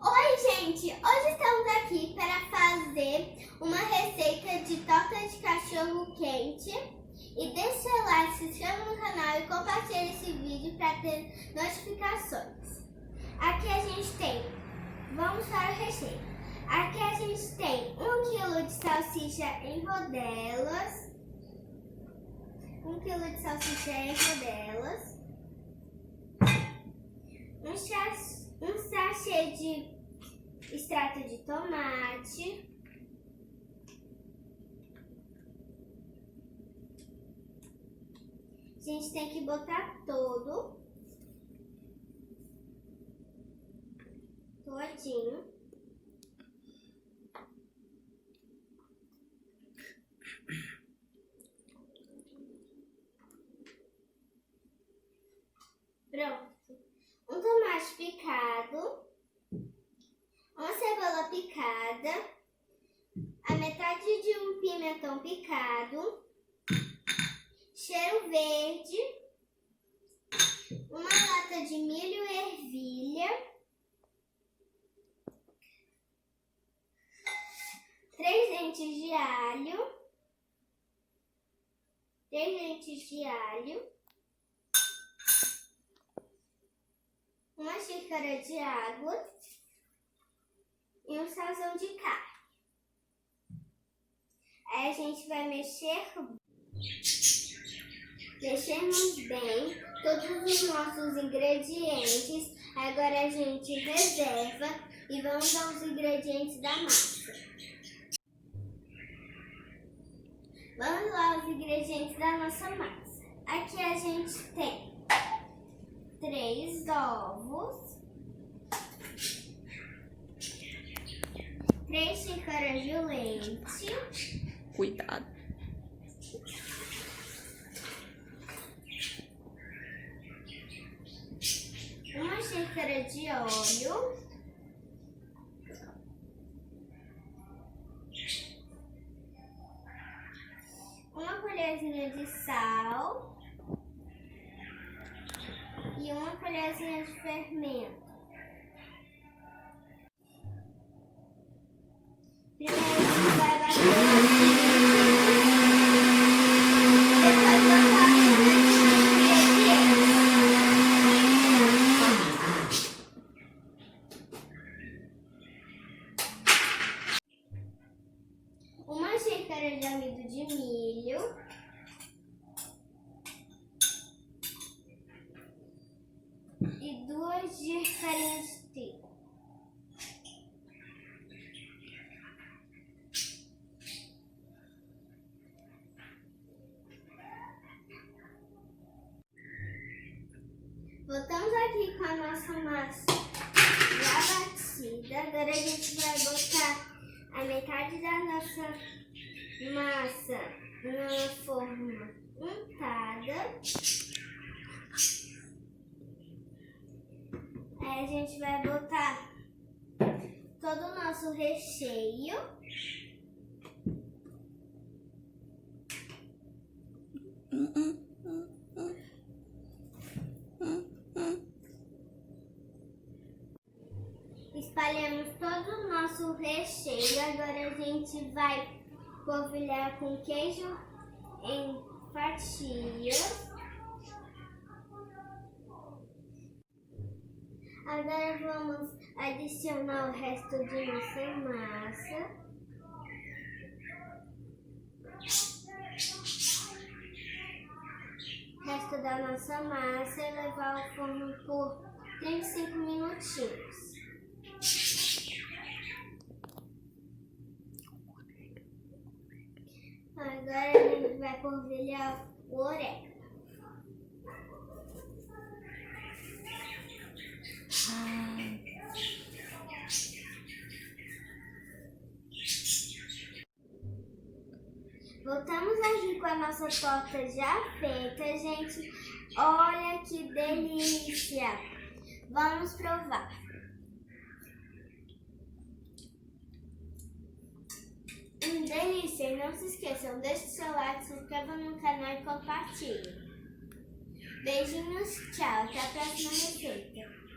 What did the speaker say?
Oi, gente! Hoje estamos aqui para fazer uma receita de torta de cachorro quente. E deixa o like, se inscreva no canal e compartilhe esse vídeo para ter notificações. Aqui a gente tem, vamos para o recheio. Aqui a gente tem 1 kg de salsicha em rodelas. 1 kg de salsicha em rodelas. Um sachê de extrato de tomate. A gente tem que botar todinho. Pronto. Um tomate picado, uma cebola picada, a metade de um pimentão picado, cheiro verde, uma lata de milho e ervilha, 3 dentes de alho, 1 xícara de água e um sazão de carne. Aí a gente vai mexemos bem todos os nossos ingredientes. Agora a gente reserva e vamos aos ingredientes da massa. Vamos lá aos ingredientes da nossa massa. Aqui a gente tem 3 ovos, 3 xícaras de leite, Cuidado. 1 xícara de óleo, 1 colherzinha de sal e 1 colherzinha de fermento. Primeiro a gente vai bater depois botar os ingredientes. 1 xícara de amido de milho, e 2 de farinha de trigo. Voltamos aqui com a nossa massa já batida. Agora a gente vai botar a metade da nossa massa na forma untada. Aí a gente vai botar todo o nosso recheio. Espalhamos todo o nosso recheio. Agora a gente vai polvilhar com queijo em fatias. Agora vamos adicionar o resto de nossa massa. O resto da nossa massa e levar ao forno por 35 minutinhos. Agora a gente vai polvilhar o orégano. Voltamos aqui com a nossa torta já feita, gente. Olha que delícia! Vamos provar. Delícia! E não se esqueçam, deixe seu like, se inscreva no canal e compartilhe. Beijinhos, tchau. Até a próxima receita.